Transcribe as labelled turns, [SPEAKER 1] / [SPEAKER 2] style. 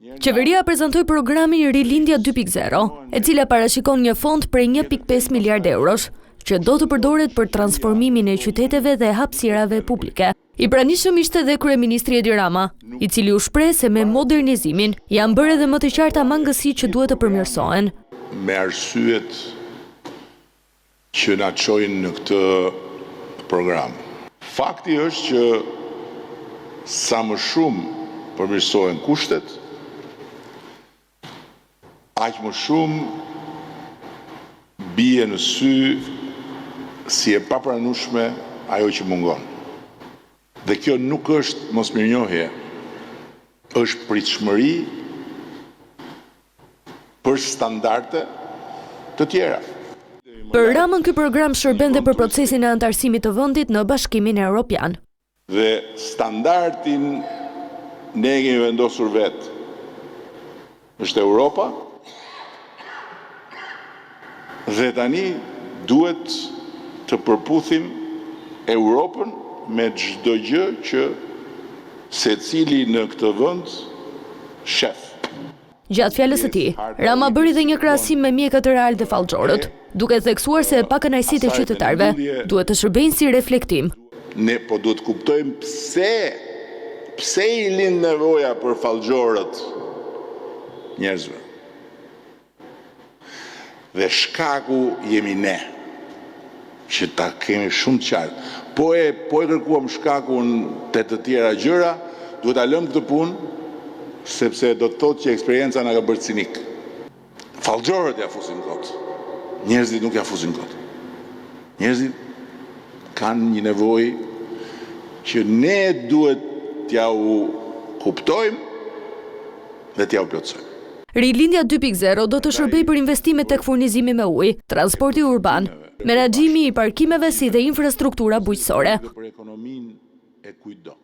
[SPEAKER 1] Qeveria prezantoi programin Rilindja 2.0, e cila parashikon një fond prej 1.5 miliard eurosh, që do të përdoret për transformimin e qyteteve dhe hapësirave publike. I pranishëm ishte dhe kryeministri Edi Rama, i cili u shpreh se me modernizimin janë bërë edhe më të qarta mangësitë që duhet të përmirësohen.
[SPEAKER 2] Me arsyet që na çojnë në këtë program. Fakti është që sa më shumë përmirësohen kushtet, aq më shumë bie në sy si e papranueshme ajo që mungon. Dhe kjo nuk është mosmirnjohje, është pritshmëri për standarde të tjera.
[SPEAKER 1] Për Ramën ky program shërben dhe për procesin e antarësimit të vendit në Bashkimin Evropian.
[SPEAKER 2] Dhe standardin ne kemi vendosur vetë. Është Europa. Dhe tani duhet të përputhim Europën me çdo gjë që secili në këtë vend shef.
[SPEAKER 1] Gjatë fjalës së tij, Rama bëri dhe një krahasim me mjekët e Real dhe Fallxhorët, duke theksuar se pakënaqësitë e qytetarëve duhet të shërbejnë si reflektim.
[SPEAKER 2] Ne po duhet kuptojmë pse i lind nevoja për Fallxhorët njerëzve. Dhe shkaku jemi ne, që ta kemi shumë qartë. Po e kërkuam shkakun te të tjera gjëra, duhet ta lëm këtë punë, sepse do të thotë që eksperienca na ka bërë cinik. Fallxhorët ja fusin kot. Njerëzit nuk ja fusin kot. Njerëzit kanë një nevojë që ne duhet t'ja u kuptojmë dhe t'ja u plotësojmë.
[SPEAKER 1] Rilindja 2.0 do të shërbejë për investime tek furnizimi me ujë, transporti urban, menaxhimi i parkimeve si dhe infrastruktura bujqësore.
[SPEAKER 2] Për ekonominë e kujtdo.